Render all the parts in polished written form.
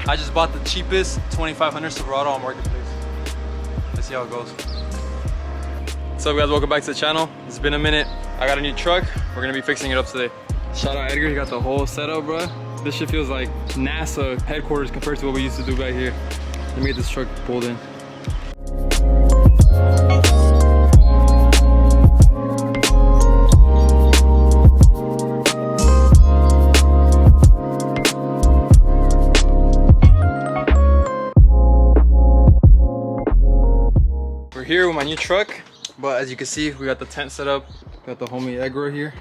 I just bought the cheapest 2500 Silverado on Marketplace. Let's see how it goes. What's up guys, welcome back to the channel. It's been a minute. I got a new truck. We're gonna be fixing it up today. Shout out Edgar, he got the whole setup, bro. This shit feels like NASA headquarters compared to what we used to do back here. Let me get this truck pulled in. We're here with my new truck, but as you can see, we got the tent set up. Got the homie Edgar here.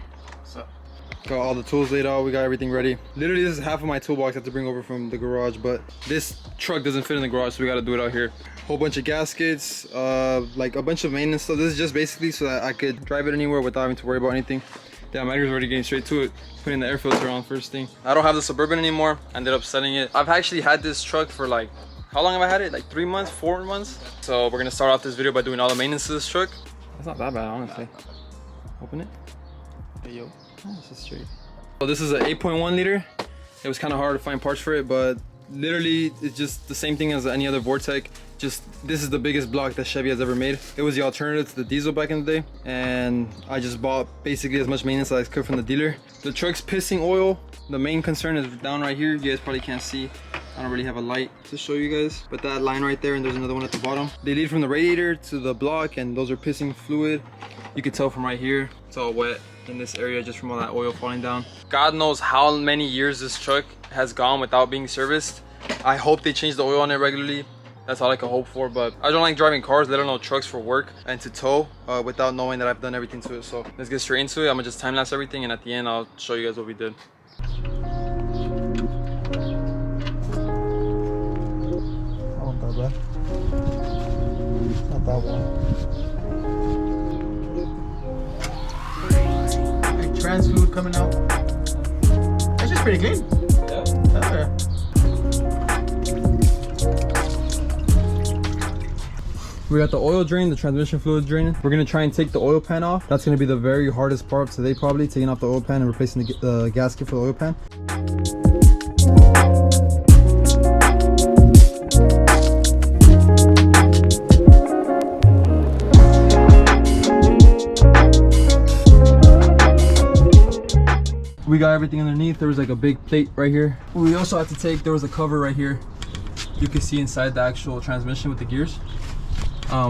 Got all the tools laid out, we got everything ready. Literally this is half of my toolbox I have to bring over from the garage, but this truck doesn't fit in the garage, so we got to do it out here. Whole bunch of gaskets, like a bunch of maintenance stuff. This is just basically so that I could drive it anywhere without having to worry about anything. Damn, Edgar's already getting straight to it, putting the air filter on first thing. I don't have the Suburban anymore. I ended up selling it. I've actually had this truck for like, how long have I had it? Like 3 months, 4 months? So we're gonna start off this video by doing all the maintenance to this truck. That's not that bad, honestly. Open it. Hey, yo. Oh, this is straight. So this is an 8.1 liter. It was kind of hard to find parts for it, but literally it's just the same thing as any other Vortec. Just this is the biggest block that Chevy has ever made. It was the alternative to the diesel back in the day, and I just bought basically as much maintenance as I could from the dealer. The truck's pissing oil. The main concern is down right here. You guys probably can't see. I don't really have a light to show you guys, but that line right there, and there's another one at the bottom. They lead from the radiator to the block, and those are pissing fluid. You can tell from right here, it's all wet in this area just from all that oil falling down. God knows how many years this truck has gone without being serviced. I hope they change the oil on it regularly. That's all I can hope for, but I don't like driving cars, let alone trucks, for work and to tow without knowing that I've done everything to it. So let's get straight into it. I'm gonna just time-lapse everything, and at the end I'll show you guys what we did. Not that one. Like trans fluid coming out. That's just pretty clean. Yeah. We got the oil drain, the transmission fluid drain. We're gonna try and take the oil pan off. That's gonna be the very hardest part today, probably, taking off the oil pan and replacing the gasket for the oil pan. We got everything underneath. There was like a big plate right here. We also had to take, there was a cover right here. You can see inside the actual transmission with the gears.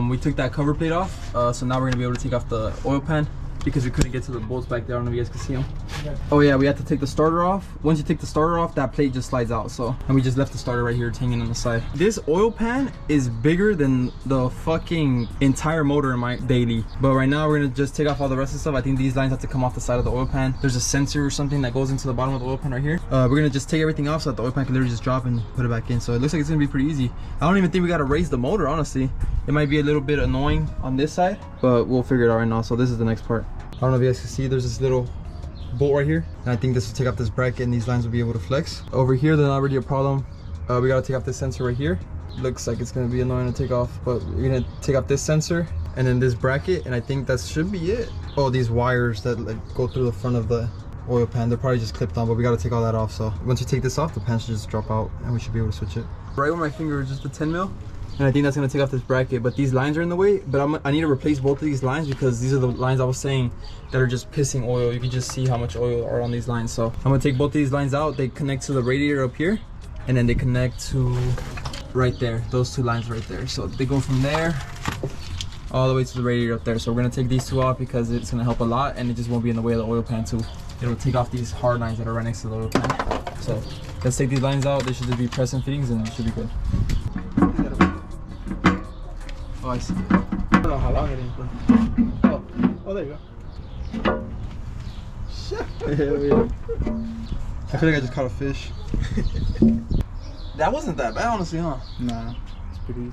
We took that cover plate off. So now we're gonna be able to take off the oil pan because we couldn't get to the bolts back there. I don't know if you guys can see them. Okay. Oh yeah, we had to take the starter off. Once you take the starter off, that plate just slides out. So, and we just left the starter right here hanging on the side. This oil pan is bigger than the fucking entire motor in my daily. But right now we're gonna just take off all the rest of the stuff. I think these lines have to come off the side of the oil pan. There's a sensor or something that goes into the bottom of the oil pan right here. We're gonna just take everything off so that the oil pan can literally just drop and put it back in. So it looks like it's gonna be pretty easy. I don't even think we gotta raise the motor, honestly. It might be a little bit annoying on this side, but we'll figure it out right now. So this is the next part. I don't know if you guys can see, there's this little bolt right here, and I think this will take off this bracket and these lines will be able to flex. Over here, there's not really a problem. We gotta take off this sensor right here. Looks like it's gonna be annoying to take off, but we're gonna take off this sensor and then this bracket, and I think that should be it. Oh, these wires that like go through the front of the oil pan, they're probably just clipped on, but we gotta take all that off. So once you take this off, the pan should just drop out and we should be able to switch it. Right where my finger is just a 10 mil. And I think that's gonna take off this bracket, but these lines are in the way. But I need to replace both of these lines because these are the lines I was saying that are just pissing oil. You can just see how much oil are on these lines. So I'm gonna take both of these lines out. They connect to the radiator up here, and then they connect to right there. Those two lines right there. So they go from there all the way to the radiator up there. So we're gonna take these two off because it's gonna help a lot, and it just won't be in the way of the oil pan too. It'll take off these hard lines that are right next to the oil pan. So let's take these lines out. They should just be press and fittings, and it should be good. Oh, I see. I don't know how long it is, but... Oh, there you go. Shit. Hell yeah. I feel like I just caught a fish. That wasn't that bad, honestly, huh? Nah, it's pretty easy.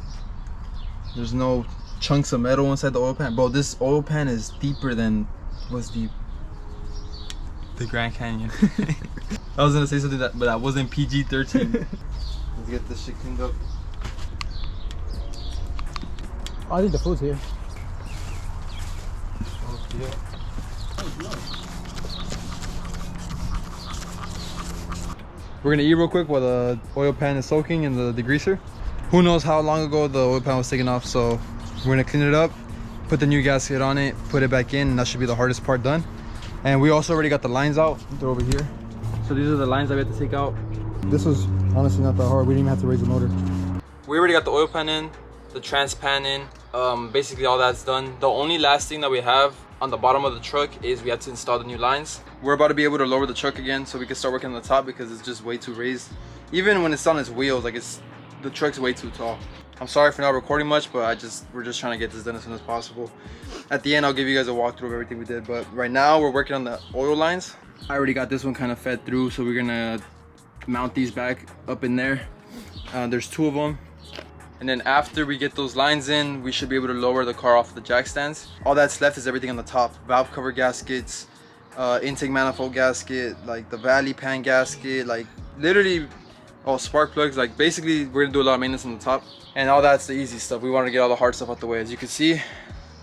There's no chunks of metal inside the oil pan. Bro, this oil pan is deeper than what's deep? The Grand Canyon. I was gonna say something but that wasn't PG-13. Let's get this shit cleaned up. I think the food's here. Oh, yeah. We're gonna eat real quick while the oil pan is soaking in the degreaser. Who knows how long ago the oil pan was taken off, so we're gonna clean it up, put the new gasket on it, put it back in, and that should be the hardest part done. And we also already got the lines out. They're over here. So these are the lines that we had to take out. This was honestly not that hard. We didn't even have to raise the motor. We already got the oil pan in, the trans pan in. Basically all that's done. The only last thing that we have on the bottom of the truck is we have to install the new lines. We're about to be able to lower the truck again so we can start working on the top because it's just way too raised. Even when it's on its wheels, like the truck's way too tall. I'm sorry for not recording much, but we're just trying to get this done as soon as possible. At the end, I'll give you guys a walkthrough of everything we did, but right now we're working on the oil lines. I already got this one kind of fed through, so we're gonna mount these back up in there. There's 2 of them. And then after we get those lines in, we should be able to lower the car off the jack stands. All that's left is everything on the top. Valve cover gaskets, intake manifold gasket, like the valley pan gasket, like literally all spark plugs. Like basically we're gonna do a lot of maintenance on the top. And all that's the easy stuff. We want to get all the hard stuff out the way. As you can see,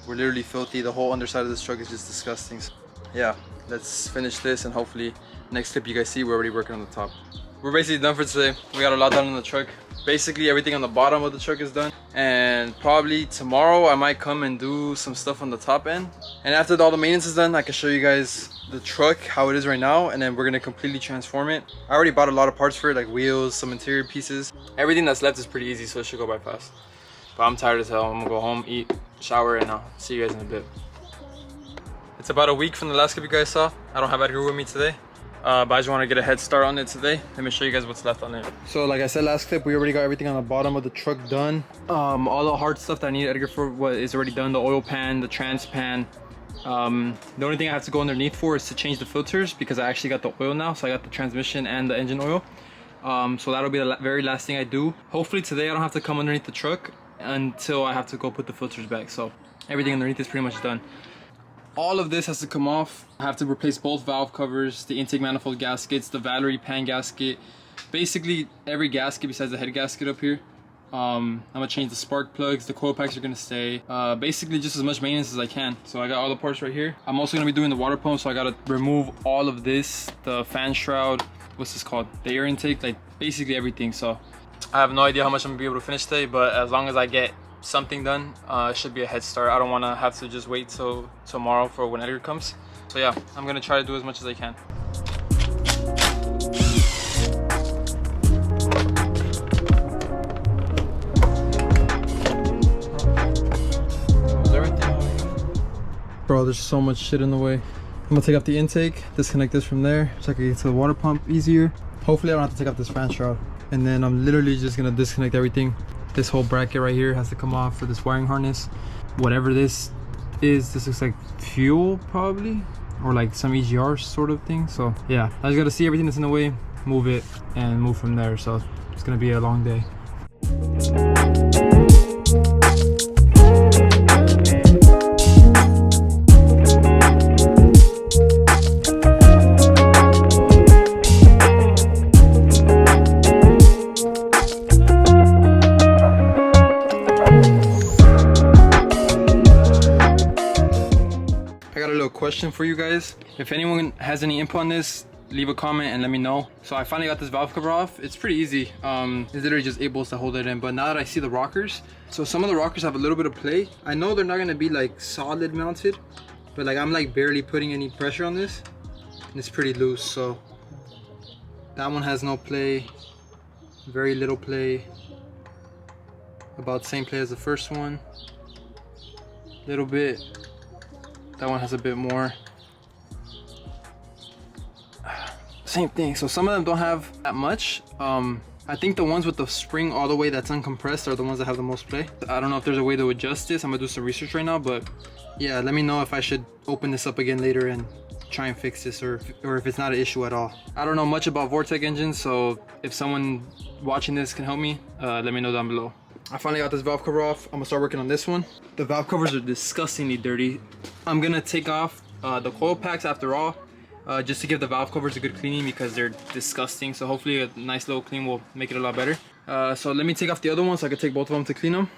we're literally filthy. The whole underside of this truck is just disgusting. So, yeah, let's finish this and hopefully next clip you guys see we're already working on the top. We're basically done for today. We got a lot done on the truck. Basically everything on the bottom of the truck is done, and probably tomorrow I might come and do some stuff on the top end. And after all the maintenance is done, I can show you guys the truck, how it is right now, and then we're gonna completely transform it. I already bought a lot of parts for it, like wheels, some interior pieces. Everything that's left is pretty easy, so it should go by fast. But I'm tired as hell. I'm gonna go home, eat, shower, and I'll see you guys in a bit. It's about a week from the last clip you guys saw. I don't have Edgar with me today. But I just want to get a head start on it today. Let me show you guys what's left on it. So like I said last clip, we already got everything on the bottom of the truck done. All the hard stuff that I need Edgar for what is already done. The oil pan, the trans pan. The only thing I have to go underneath for is to change the filters because I actually got the oil now. So I got the transmission and the engine oil. So that'll be the very last thing I do. Hopefully today I don't have to come underneath the truck until I have to go put the filters back. So everything underneath is pretty much done. All of this has to come off. I have to replace both valve covers, the intake manifold gaskets, the valley pan gasket, basically every gasket besides the head gasket up here. I'm gonna change the spark plugs, the coil packs are gonna stay. Basically just as much maintenance as I can. So I got all the parts right here. I'm also gonna be doing the water pump, so I gotta remove all of this, the fan shroud, what's this called? The air intake, like basically everything. So I have no idea how much I'm gonna be able to finish today, but as long as I get something done, it should be a head start. I don't want to have to just wait till tomorrow for when Edgar comes. So yeah, I'm gonna try to do as much as I can. Bro, there's so much shit in the way. I'm gonna take off the intake, disconnect this from there so I can get to the water pump easier. Hopefully I don't have to take off this fan shroud. And then I'm literally just gonna disconnect everything. This whole bracket right here has to come off for this wiring harness. Whatever this is, this looks like fuel probably, or like some EGR sort of thing. So yeah, I just gotta see everything that's in the way, move it, and move from there. So it's gonna be a long day. Question for you guys. If anyone has any input on this, leave a comment and let me know. So I finally got this valve cover off. It's pretty easy. It's literally just able to hold it in. But now that I see the rockers, so some of the rockers have a little bit of play. I know they're not gonna be like solid mounted, but like I'm like barely putting any pressure on this, and it's pretty loose. So that one has no play, very little play, about the same play as the first one, little bit. That one has a bit more. Same thing. So some of them don't have that much. I think the ones with the spring all the way that's uncompressed are the ones that have the most play. I don't know if there's a way to adjust this. I'm gonna do some research right now, but yeah, let me know if I should open this up again later and try and fix this, or if it's not an issue at all. I don't know much about Vortec engines, so if someone watching this can help me, let me know down below. I finally got this valve cover off. I'm gonna start working on this one. The valve covers are disgustingly dirty. I'm gonna take off the coil packs after all, just to give the valve covers a good cleaning because they're disgusting. So hopefully a nice little clean will make it a lot better. So let me take off the other one so I can take both of them to clean them.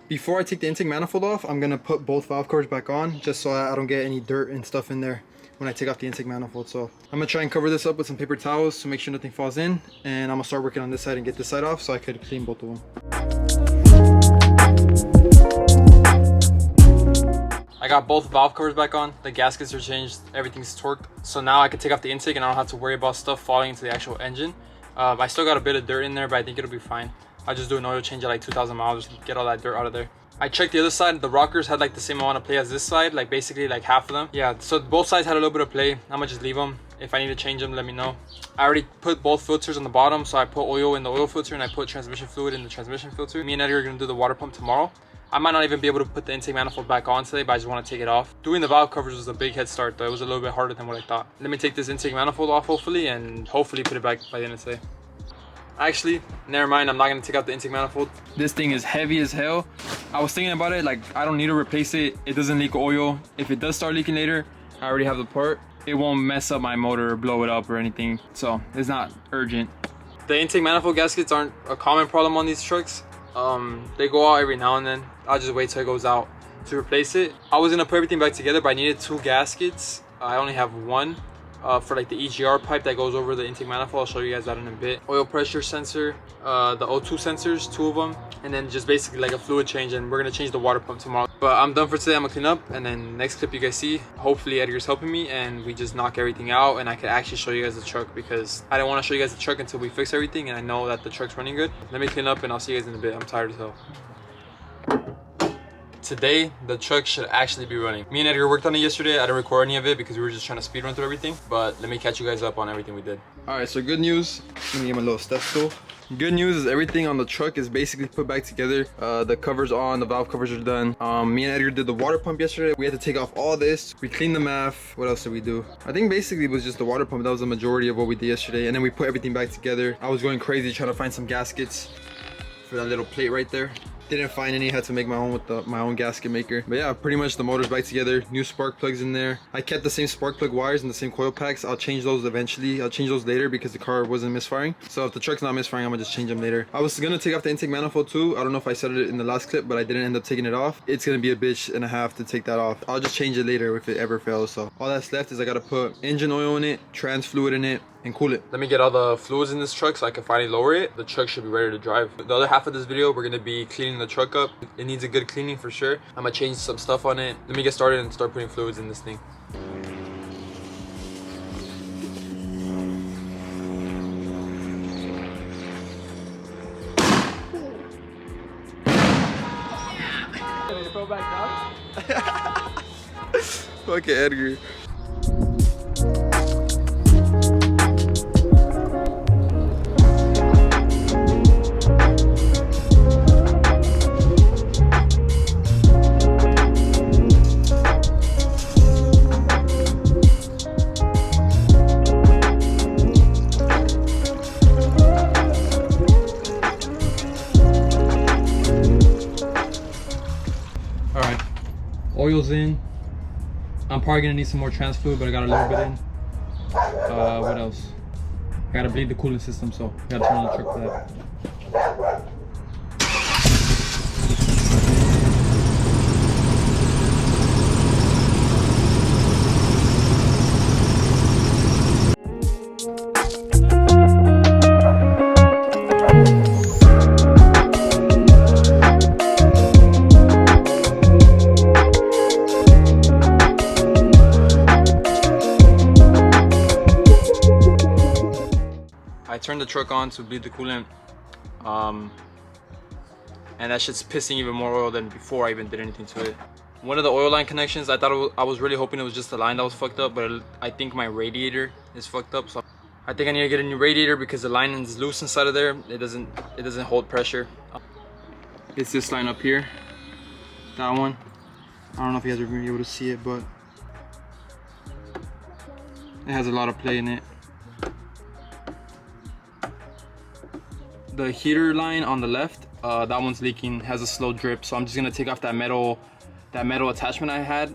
Before I take the intake manifold off, I'm gonna put both valve covers back on just so I don't get any dirt and stuff in there. when I take off the intake manifold. So I'm gonna try and cover this up with some paper towels to make sure nothing falls in, and I'm gonna start working on this side and get this side off so I could clean both of them. I got both valve covers back on, the gaskets are changed, everything's torqued. So now I can take off the intake and I don't have to worry about stuff falling into the actual engine. I still got a bit of dirt in there, but I think it'll be fine. I'll just do an oil change at like 2,000 miles, just get all that dirt out of there. I checked the other side, the rockers had like the same amount of play as this side, like basically like half of them. Yeah, so both sides had a little bit of play. I'm gonna just leave them. If I need to change them, let me know. I already put both filters on the bottom, so I put oil in the oil filter and I put transmission fluid in the transmission filter. Me and Edgar are gonna do the water pump tomorrow. I might not even be able to put the intake manifold back on today, but I just want to take it off. Doing the valve covers was a big head start though. It was a little bit harder than what I thought. Let me take this intake manifold off hopefully, and hopefully put it back by the end of today. Actually, never mind, I'm not gonna take out the intake manifold. This thing is heavy as hell. I was thinking about it, like I don't need to replace it. It doesn't leak oil. If it does start leaking later, I already have the part. It won't mess up my motor or blow it up or anything. So it's not urgent. The intake manifold gaskets aren't a common problem on these trucks. They go out every now and then. I'll just wait till it goes out to replace it. I was gonna put everything back together, but I needed 2 gaskets. I only have one for like the EGR pipe that goes over the intake manifold. I'll show you guys that in a bit. Oil pressure sensor, the O2 sensors, 2 of them, and then just basically like a fluid change, and we're gonna change the water pump tomorrow. But I'm done for today. I'm gonna clean up, and then next clip you guys see, hopefully Edgar's helping me and we just knock everything out and I can actually show you guys the truck, because I don't want to show you guys the truck until we fix everything and I know that the truck's running good. Let me clean up and I'll see you guys in a bit. I'm tired as hell. Today the truck should actually be running. Me and Edgar worked on it yesterday. I didn't record any of it because we were just trying to speed run through everything, but let me catch you guys up on everything we did. All right, so good news. Let me get my little step stool. Good news is everything on the truck is basically put back together. The covers on, the valve covers are done. Me and Edgar did the water pump yesterday. We had to take off all this. We cleaned the MAF. What else did we do? I think basically it was just the water pump. That was the majority of what we did yesterday. And then we put everything back together. I was going crazy trying to find some gaskets for that little plate right there. Didn't find any, had to make my own with my own gasket maker. But yeah, pretty much the motor's back together. New spark plugs in there. I kept the same spark plug wires and the same coil packs. I'll change those eventually. I'll change those later because the car wasn't misfiring. So if the truck's not misfiring, I'm gonna just change them later. I was gonna take off the intake manifold too. I don't know if I said it in the last clip, but I didn't end up taking it off. It's gonna be a bitch and a half to take that off. I'll just change it later if it ever fails. So all that's left is I gotta put engine oil in it, trans fluid in it, and cool it. Let me get all the fluids in this truck so I can finally lower it. The truck should be ready to drive. The other half of this video, we're gonna be cleaning the truck up. It needs a good cleaning for sure. I'm gonna change some stuff on it. Let me get started and start putting fluids in this thing. Okay, Edgar. Oil's in. I'm probably gonna need some more trans fluid, but I got a little bit in. What else? I gotta bleed the cooling system, so I gotta turn on the truck for that. I turned the truck on to bleed the coolant, and that shit's pissing even more oil than before I even did anything to it. One of the oil line connections, I was really hoping it was just the line that was fucked up, but I think my radiator is fucked up, so I think I need to get a new radiator because the line is loose inside of there. It doesn't hold pressure. It's this line up here, that one. I don't know if you guys are gonna be able to see it, but it has a lot of play in it. The heater line on the left, that one's leaking, has a slow drip, so I'm just gonna take off that metal attachment I had.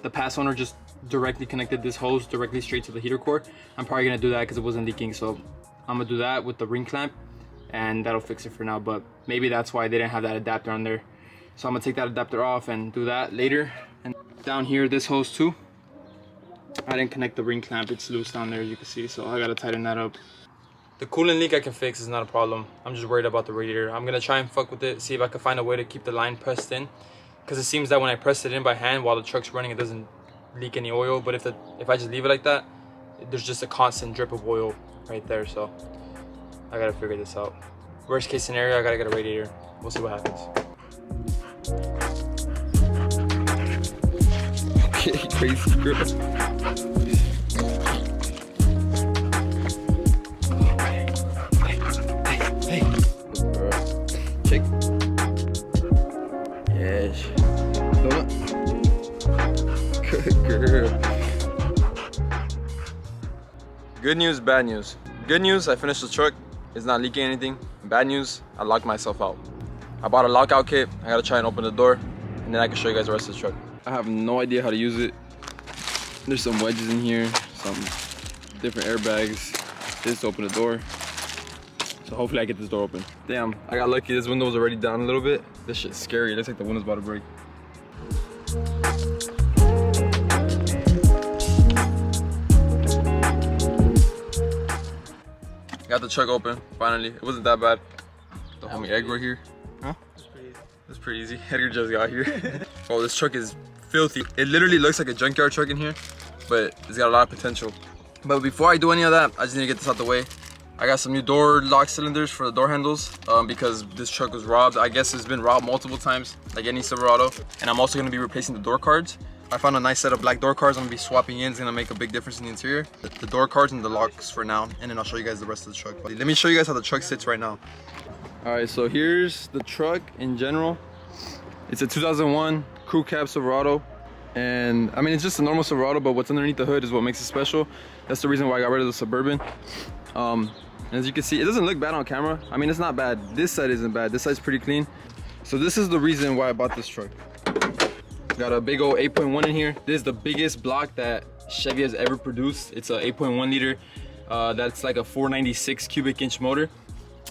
The past owner just directly connected this hose directly straight to the heater core. I'm probably gonna do that because it wasn't leaking, so I'm gonna do that with the ring clamp, and that'll fix it for now. But maybe that's why they didn't have that adapter on there, so I'm gonna take that adapter off and do that later. And down here, this hose too, I didn't connect the ring clamp. It's loose down there, as you can see, so I gotta tighten that up. The coolant leak I can fix, is not a problem. I'm just worried about the radiator. I'm gonna try and fuck with it, see if I can find a way to keep the line pressed in, because it seems that when I press it in by hand while the truck's running, it doesn't leak any oil. But if I just leave it like that, there's just a constant drip of oil right there. So I gotta figure this out. Worst case scenario, I gotta get a radiator. We'll see what happens. Okay, crazy girl. Hey. Check. Yes. Good girl. Good news, bad news. Good news, I finished the truck. It's not leaking anything. Bad news, I locked myself out. I bought a lockout kit. I gotta try and open the door, and then I can show you guys the rest of the truck. I have no idea how to use it. There's some wedges in here, some different airbags. This to open the door. So hopefully I get this door open. Damn, I got lucky. This window was already down a little bit. This shit's scary. It looks like the window's about to break. Got the truck open, finally. It wasn't that bad. The homie Edgar here. Huh? That's pretty easy. Edgar just got here. Oh, this truck is filthy. It literally looks like a junkyard truck in here, but it's got a lot of potential. But before I do any of that, I just need to get this out the way. I got some new door lock cylinders for the door handles because this truck was robbed. I guess it's been robbed multiple times, like any Silverado. And I'm also gonna be replacing the door cards. I found a nice set of black door cards. I'm gonna be swapping in. It's gonna make a big difference in the interior. The door cards and the locks for now, and then I'll show you guys the rest of the truck. But let me show you guys how the truck sits right now. All right, so here's the truck in general. It's a 2001 crew cab Silverado. And I mean, it's just a normal Silverado, but what's underneath the hood is what makes it special. That's the reason why I got rid of the Suburban. As you can see, it doesn't look bad on camera. I mean, it's not bad. This side isn't bad. This side's pretty clean. So this is the reason why I bought this truck. Got a big old 8.1 in here. This is the biggest block that Chevy has ever produced. It's a 8.1 liter. That's like a 496 cubic inch motor.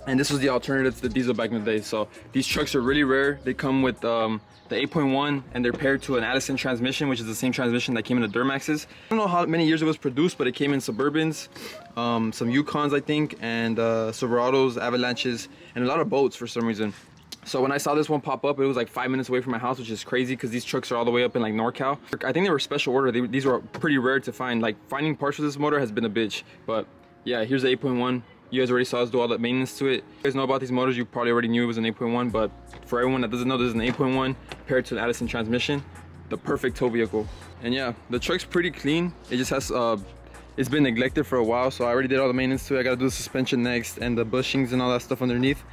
And this was the alternative to the diesel back in the day. So these trucks are really rare. They come with the 8.1 and they're paired to an Allison transmission, which is the same transmission that came in the Duramaxes. I don't know how many years it was produced, but it came in Suburbans, some Yukons I think, and Silverados, Avalanches, and a lot of boats for some reason. So when I saw this one pop up, it was like 5 minutes away from my house, which is crazy because these trucks are all the way up in like NorCal. I think they were special order. These were pretty rare to find. Like finding parts for this motor has been a bitch. But yeah, here's the 8.1. You guys already saw us do all that maintenance to it. You guys know about these motors, you probably already knew it was an 8.1, but for everyone that doesn't know, this is an 8.1 paired to an Allison transmission. The perfect tow vehicle. And yeah, the truck's pretty clean. It just has, it's been neglected for a while, so I already did all the maintenance to it. I gotta do the suspension next and the bushings and all that stuff underneath.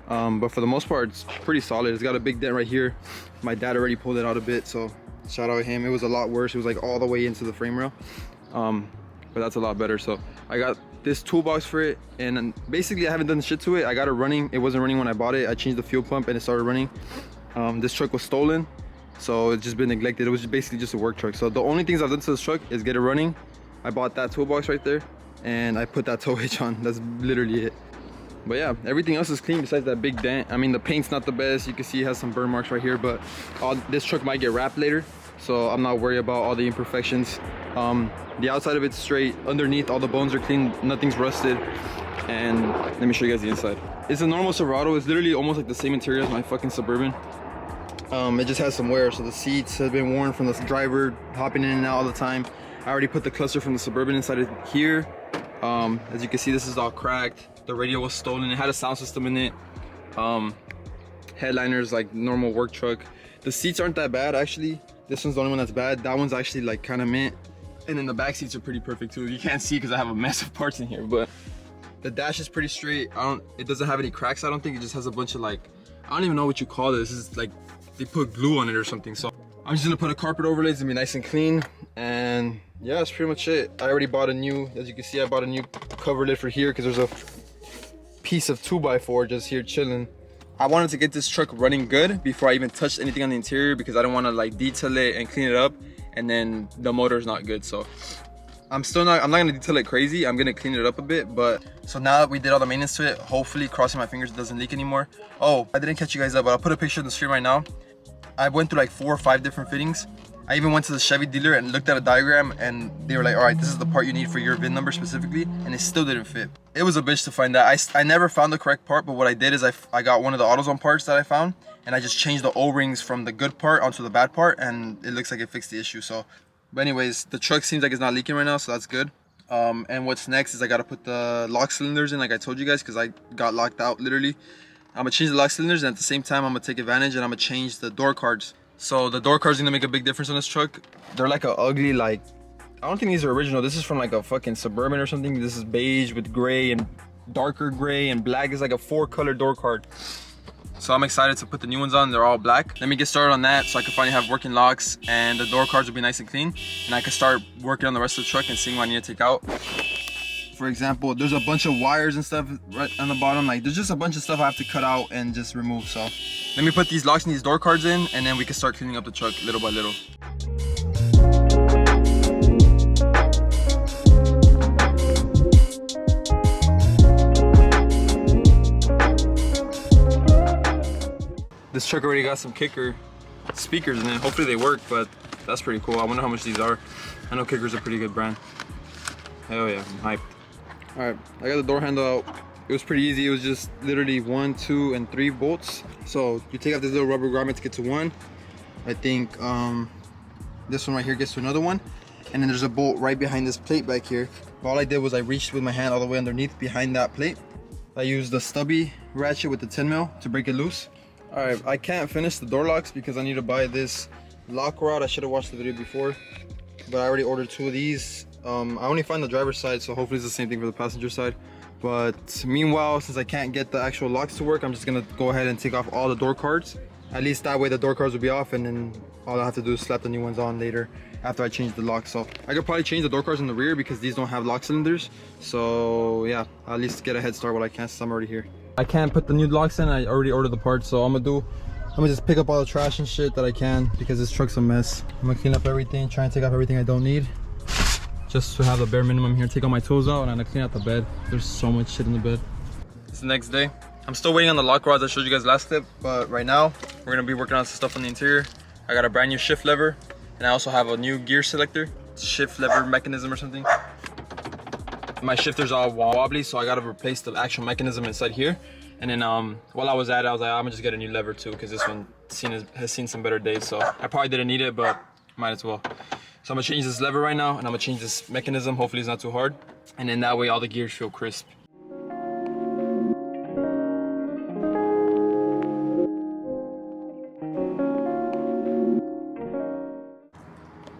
But for the most part, it's pretty solid. It's got a big dent right here. My dad already pulled it out a bit, so shout out to him. It was a lot worse. It was like all the way into the frame rail. But that's a lot better. So I got this toolbox for it, and basically I haven't done shit to it. I got it running. It wasn't running when I bought it. I changed the fuel pump and it started running. This truck was stolen, so it's just been neglected. It was basically just a work truck. So the only things I've done to this truck is get it running. I bought that toolbox right there and I put that tow hitch on. That's literally it. But yeah, everything else is clean besides that big dent. I mean, the paint's not the best. You can see it has some burn marks right here, but this truck might get wrapped later, so I'm not worried about all the imperfections. The outside of it's straight. Underneath, all the bones are clean. Nothing's rusted. And let me show you guys the inside. It's a normal Silverado. It's literally almost like the same interior as my fucking Suburban. It just has some wear, so the seats have been worn from the driver hopping in and out all the time. I already put the cluster from the Suburban inside of here. As you can see, this is all cracked. The radio was stolen. It had a sound system in it. Headliners like normal work truck. The seats aren't that bad actually. This one's the only one that's bad. That one's actually like kind of mint. And then the back seats are pretty perfect too. You can't see because I have a mess of parts in here, but the dash is pretty straight. It doesn't have any cracks, I don't think. It just has a bunch of like, I don't even know what you call this. This is like, they put glue on it or something. So I'm just gonna put a carpet overlay. It's gonna be nice and clean. And yeah, that's pretty much it. I already bought a new, as you can see, I bought a new cover lid for here because there's a piece of 2x4 just here chilling. I wanted to get this truck running good before I even touched anything on the interior because I don't want to like detail it and clean it up and then the motor is not good. So I'm not gonna detail it crazy. I'm gonna clean it up a bit. But so now that we did all the maintenance to it, hopefully, crossing my fingers, it doesn't leak anymore. Oh, I didn't catch you guys up, but I'll put a picture on the screen right now. I went through like 4 or 5 different fittings I even went to the Chevy dealer and looked at a diagram, and they were like, all right, this is the part you need for your VIN number specifically, and it still didn't fit. It was a bitch to find that. I never found the correct part, but what I did is I got one of the AutoZone parts that I found, and I just changed the O-rings from the good part onto the bad part, and it looks like it fixed the issue. So, but anyways, the truck seems like it's not leaking right now, so that's good. And what's next is I gotta put the lock cylinders in, like I told you guys, because I got locked out literally. I'm gonna change the lock cylinders, and at the same time I'm gonna take advantage and I'm gonna change the door cards. So the door cards are gonna make a big difference on this truck. They're like a ugly, like, I don't think these are original. This is from like a fucking Suburban or something. This is beige with gray and darker gray, and black is like a 4-color door card. So I'm excited to put the new ones on. They're all black. Let me get started on that so I can finally have working locks, and the door cards will be nice and clean, and I can start working on the rest of the truck and seeing what I need to take out. For example, there's a bunch of wires and stuff right on the bottom. Like, there's just a bunch of stuff I have to cut out and just remove. So let me put these locks and these door cards in, and then we can start cleaning up the truck little by little. This truck already got some Kicker speakers in it. Hopefully they work, but that's pretty cool. I wonder how much these are. I know Kicker's a pretty good brand. Hell yeah, I'm hyped. All right, I got the door handle out. It was pretty easy. It was just literally 1, 2, and 3 bolts. So you take out this little rubber grommet to get to one. I think this one right here gets to another one. And then there's a bolt right behind this plate back here. All I did was I reached with my hand all the way underneath behind that plate. I used the stubby ratchet with the 10 mil to break it loose. All right, I can't finish the door locks because I need to buy this lock rod. I should have watched the video before, but I already ordered 2 of these. I only find the driver's side, so hopefully it's the same thing for the passenger side. But meanwhile, since I can't get the actual locks to work, I'm just gonna go ahead and take off all the door cards. At least that way the door cards will be off, and then all I have to do is slap the new ones on later after I change the locks. So I could probably change the door cards in the rear because these don't have lock cylinders. So yeah, I'll at least get a head start while I can, since I'm already here. I can't put the new locks in. I already ordered the parts, so I'm gonna just pick up all the trash and shit that I can because this truck's a mess. I'm gonna clean up everything, try and take off everything I don't need, just to have the bare minimum here. Take all my tools out, and I'm gonna clean out the bed. There's so much shit in the bed. It's the next day. I'm still waiting on the lock rods I showed you guys last clip, but right now we're gonna be working on some stuff on the interior. I got a brand new shift lever, and I also have a new gear selector, shift lever mechanism or something. My shifter's all wobbly, so I gotta replace the actual mechanism inside here. And then while I was at it, I was like, I'm gonna just get a new lever too, because this one has seen some better days. So I probably didn't need it, but might as well. So I'm gonna change this lever right now, and I'm gonna change this mechanism. Hopefully it's not too hard, and then that way all the gears feel crisp.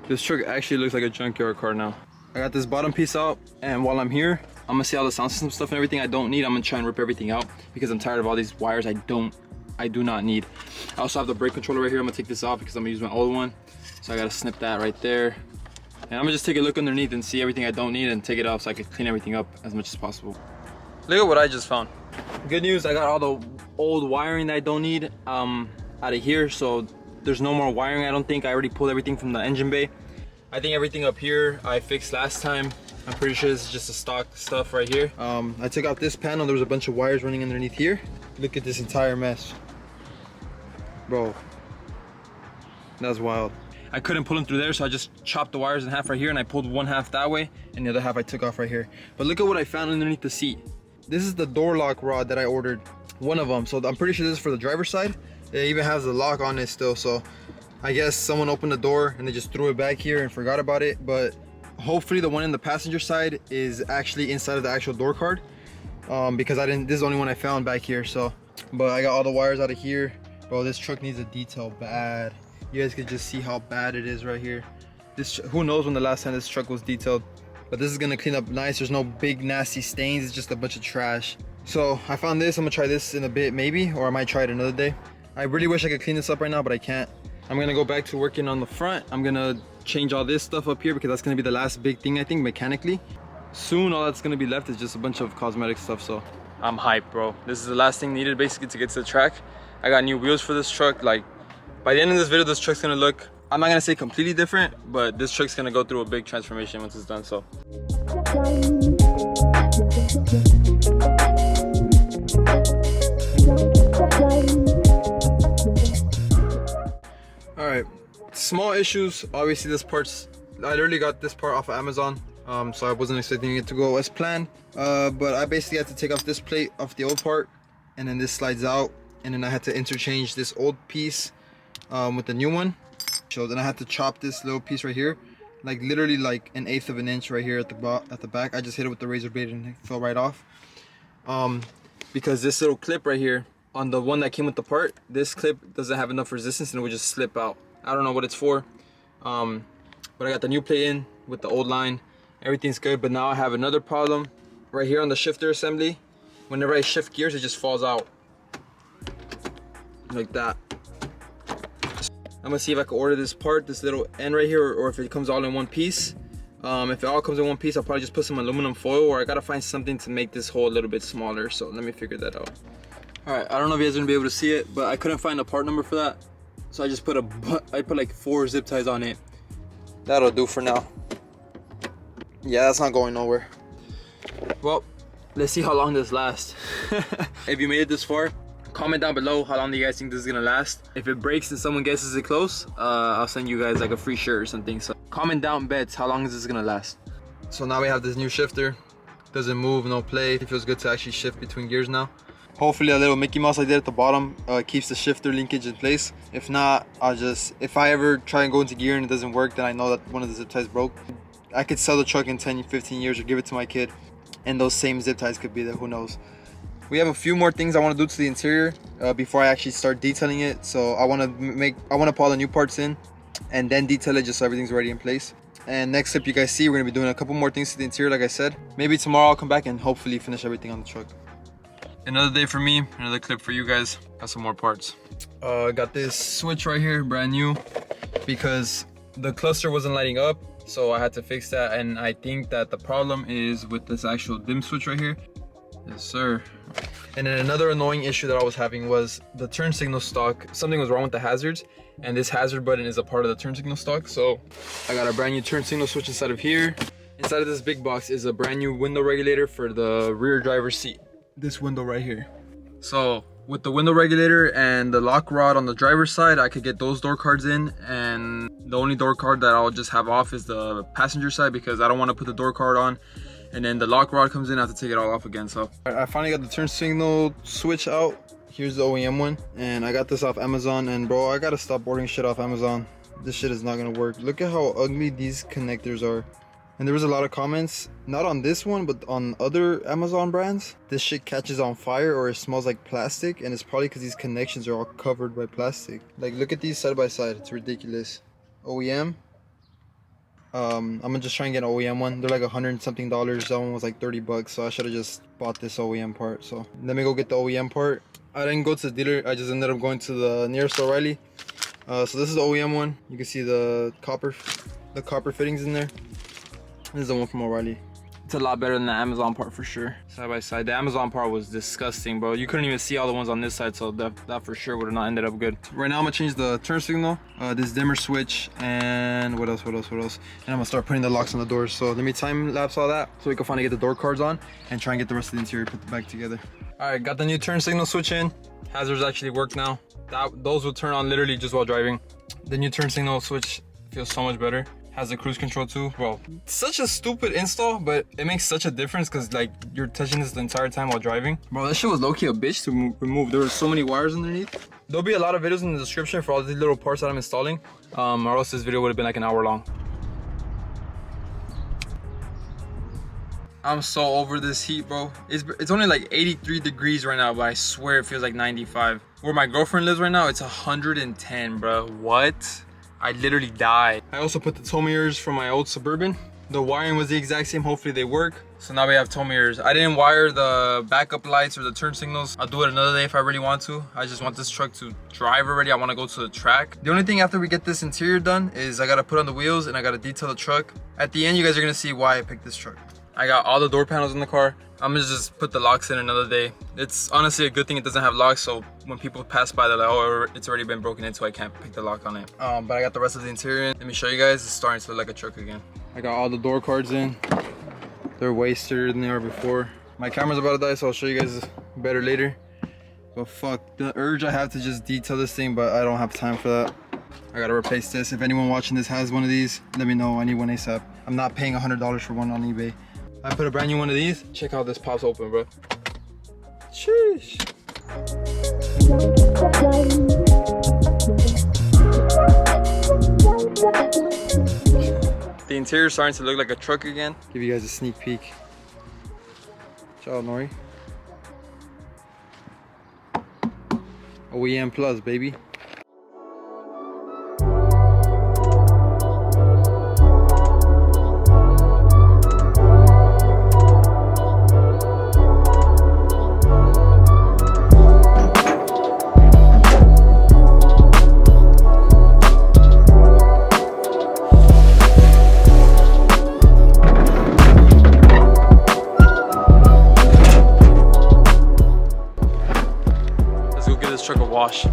This truck actually looks like a junkyard car now. I got this bottom piece out, and while I'm here, I'm gonna see all the sound system stuff and everything I don't need. I'm gonna try and rip everything out because I'm tired of all these wires I do not need. I also have the brake controller right here. I'm gonna take this off because I'm gonna use my old one. So I gotta snip that right there. And I'm gonna just take a look underneath and see everything I don't need and take it off so I can clean everything up as much as possible. Look at what I just found. Good news, I got all the old wiring that I don't need out of here. So there's no more wiring, I don't think. I already pulled everything from the engine bay. I think everything up here I fixed last time. I'm pretty sure this is just the stock stuff right here. I took out this panel. There was a bunch of wires running underneath here. Look at this entire mess. Bro, that's wild. I couldn't pull them through there, so I just chopped the wires in half right here, and I pulled one half that way, and the other half I took off right here. But look at what I found underneath the seat. This is the door lock rod that I ordered, one of them. So I'm pretty sure this is for the driver's side. It even has the lock on it still, so I guess someone opened the door and they just threw it back here and forgot about it. But hopefully the one in the passenger side is actually inside of the actual door card, because this is the only one I found back here. So, but I got all the wires out of here. Bro, this truck needs a detail bad. You guys could just see how bad it is right here. Who knows when the last time this truck was detailed, but this is gonna clean up nice. There's no big nasty stains, it's just a bunch of trash. So I found this. I'm gonna try this in a bit maybe, or I might try it another day. I really wish I could clean this up right now, but I can't. I'm gonna go back to working on the front. I'm gonna change all this stuff up here because that's gonna be the last big thing, I think, mechanically. Soon all that's gonna be left is just a bunch of cosmetic stuff. So I'm hyped, bro. This is the last thing needed basically to get to the track. I got new wheels for this truck. Like, by the end of this video, this truck's gonna look, I'm not gonna say completely different, but this truck's gonna go through a big transformation once it's done. So all right, small issues. Obviously this part's, I literally got this part off of Amazon, so I wasn't expecting it to go as planned, but I basically had to take off this plate off the old part, and then this slides out, and then I had to interchange this old piece with the new one. So then I had to chop this little piece right here, like literally like 1/8 of an inch right here at the back. I just hit it with the razor blade and it fell right off, because this little clip right here on the one that came with the part, this clip doesn't have enough resistance and it would just slip out. I don't know what it's for, but I got the new plate in with the old line. Everything's good, but now I have another problem right here on the shifter assembly. Whenever I shift gears, it just falls out like that. I'm gonna see if I can order this part, this little end right here, or if it comes all in one piece. If it all comes in one piece, I'll probably just put some aluminum foil, or I gotta find something to make this hole a little bit smaller. So let me figure that out. All right, I don't know if you guys are gonna be able to see it, but I couldn't find a part number for that, so I just put like 4 zip ties on it. That'll do for now. Yeah, that's not going nowhere. Well, let's see how long this lasts. If you made it this far, comment down below how long do you guys think this is gonna last. If it breaks and someone guesses it close, I'll send you guys like a free shirt or something. So comment down bets, how long is this gonna last? So now we have this new shifter. Doesn't move, no play. It feels good to actually shift between gears now. Hopefully a little Mickey Mouse I did at the bottom keeps the shifter linkage in place. If not, if I ever try and go into gear and it doesn't work, then I know that one of the zip ties broke. I could sell the truck in 10-15 years or give it to my kid, and those same zip ties could be there, who knows. We have a few more things I want to do to the interior before I actually start detailing it. So I want to put all the new parts in and then detail it just so everything's already in place. And next clip you guys see, we're gonna be doing a couple more things to the interior, like I said. Maybe tomorrow I'll come back and hopefully finish everything on the truck. Another day for me, another clip for you guys. Got some more parts. Got this switch right here, brand new, because the cluster wasn't lighting up, so I had to fix that. And I think that the problem is with this actual dim switch right here. Yes sir. And then another annoying issue that I was having was the turn signal stock. Something was wrong with the hazards, and this hazard button is a part of the turn signal stock. So I got a brand new turn signal switch inside of here. Inside of this big box is a brand new window regulator for the rear driver's seat. This window right here. So with the window regulator and the lock rod on the driver's side, I could get those door cards in, and the only door card that I'll just have off is the passenger side, because I don't want to put the door card on and then the lock rod comes in, I have to take it all off again. So I finally got the turn signal switch out. Here's the OEM one, and I got this off Amazon. And bro, I gotta stop ordering shit off Amazon. This shit is not gonna work. Look at how ugly these connectors are. And there was a lot of comments, not on this one, but on other Amazon brands. This shit catches on fire or it smells like plastic, and it's probably because these connections are all covered by plastic. Like, look at these side by side. It's ridiculous. OEM. I'm gonna just try and get an OEM one. They're like $100 and something. That one was like 30 bucks, so I should have just bought this OEM part. So let me go get the OEM part. I didn't go to the dealer, I just ended up going to the nearest O'Reilly. So this is the OEM one. You can see the copper fittings in there. This is the one from O'Reilly. It's a lot better than the Amazon part for sure. Side by side, the Amazon part was disgusting, bro. You couldn't even see all the ones on this side, so that for sure would have not ended up good. Right now I'm gonna change the turn signal, this dimmer switch, and what else? And I'm gonna start putting the locks on the doors. So let me time lapse all that so we can finally get the door cards on and try and get the rest of the interior put back together. All right, got the new turn signal switch in. Hazards actually work now. Those will turn on literally just while driving. The new turn signal switch feels so much better. Has the cruise control too. Bro, such a stupid install, but it makes such a difference because like you're touching this the entire time while driving. Bro, that shit was low-key a bitch to remove. There were so many wires underneath. There'll be a lot of videos in the description for all these little parts that I'm installing, or else this video would have been like an hour long. I'm so over this heat, bro. It's only like 83 degrees right now, but I swear it feels like 95. Where my girlfriend lives right now, it's 110, bro. What? I literally died. I also put the tow mirrors from my old Suburban. The wiring was the exact same. Hopefully they work. So now we have tow mirrors. I didn't wire the backup lights or the turn signals. I'll do it another day if I really want to. I just want this truck to drive already. I want to go to the track. The only thing after we get this interior done is I got to put on the wheels and I got to detail the truck. At the end, you guys are going to see why I picked this truck. I got all the door panels in the car. I'm gonna just put the locks in another day. It's honestly a good thing it doesn't have locks, so when people pass by, they're like, oh, it's already been broken into, I can't pick the lock on it. But I got the rest of the interior in. Let me show you guys. It's starting to look like a truck again. I got all the door cards in. They're way sturdier than they were before. My camera's about to die, so I'll show you guys better later. But fuck, the urge I have to just detail this thing, but I don't have time for that. I gotta replace this. If anyone watching this has one of these, let me know. I need one ASAP. I'm not paying $100 for one on eBay. I put a brand new one of these. Check how this pops open, bro. Sheesh. The interior is starting to look like a truck again. Give you guys a sneak peek. Ciao, Nori. OEM Plus, baby. Truck a wash.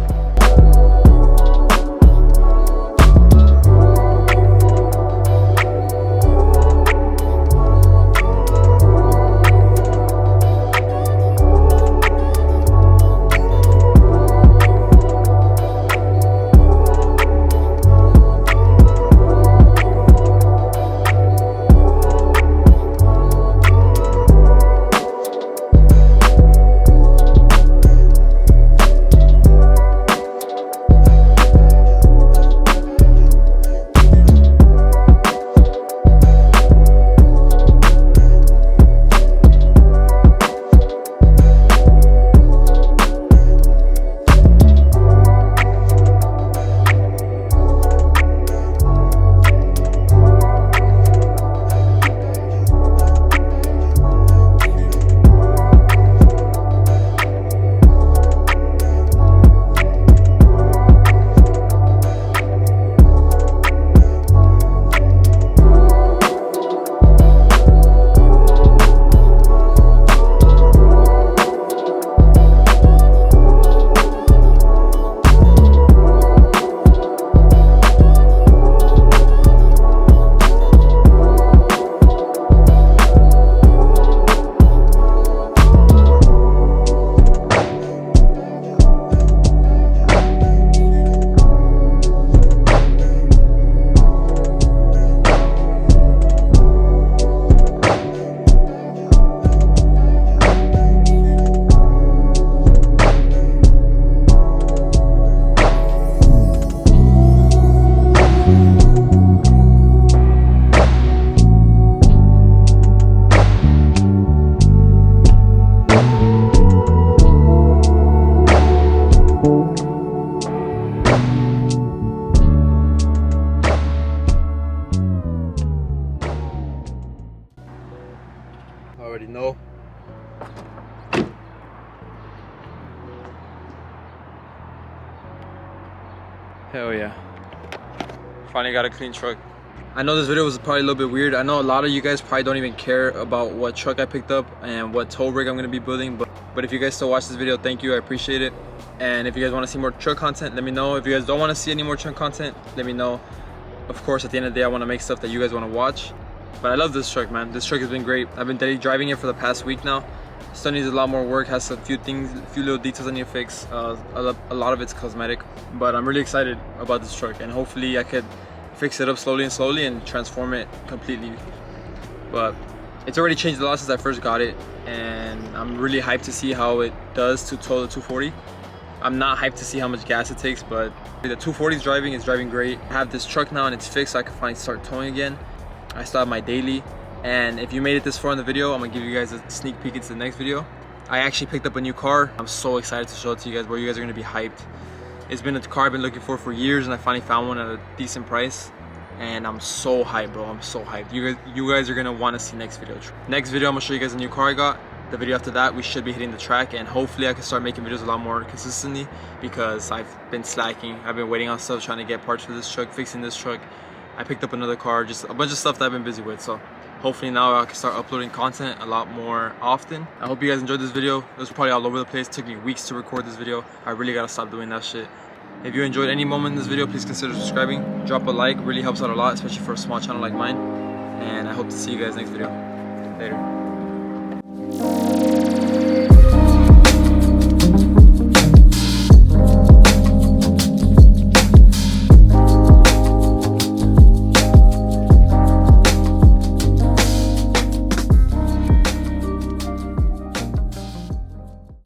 Already know. Hell yeah. Finally got a clean truck. I know this video was probably a little bit weird. I know a lot of you guys probably don't even care about what truck I picked up and what tow rig I'm going to be building, but if you guys still watch this video, thank you, I appreciate it. And if you guys want to see more truck content, let me know. If you guys don't want to see any more truck content, let me know. Of course, at the end of the day, I want to make stuff that you guys want to watch. But I love this truck, man. This truck has been great. I've been daily driving it for the past week now. Still needs a lot more work, has a few things, a few little details I need to fix. A lot of it's cosmetic, but I'm really excited about this truck, and hopefully I could fix it up slowly and transform it completely. But it's already changed a lot since I first got it, and I'm really hyped to see how it does to tow the 240. I'm not hyped to see how much gas it takes, but the 240 is driving great. I have this truck now and it's fixed, so I can finally start towing again. I still have my daily, and if you made it this far in the video, I'm gonna give you guys a sneak peek into the next video. I actually picked up a new car. I'm so excited to show it to you guys, where you guys are gonna be hyped. It's been a car I've been looking for years, and I finally found one at a decent price, and I'm so hyped, bro. I'm so hyped. You guys are gonna want to see next video. Next video, I'm gonna show you guys a new car I got. The video after that, we should be hitting the track, and hopefully I can start making videos a lot more consistently, because I've been slacking. I've been waiting on stuff, trying to get parts for this truck, fixing this truck. I picked up another car, just a bunch of stuff that I've been busy with. So hopefully now I can start uploading content a lot more often. I hope you guys enjoyed this video. It was probably all over the place. It took me weeks to record this video. I really gotta stop doing that shit. If you enjoyed any moment in this video, please consider subscribing. Drop a like, really helps out a lot, especially for a small channel like mine. And I hope to see you guys next video. Later.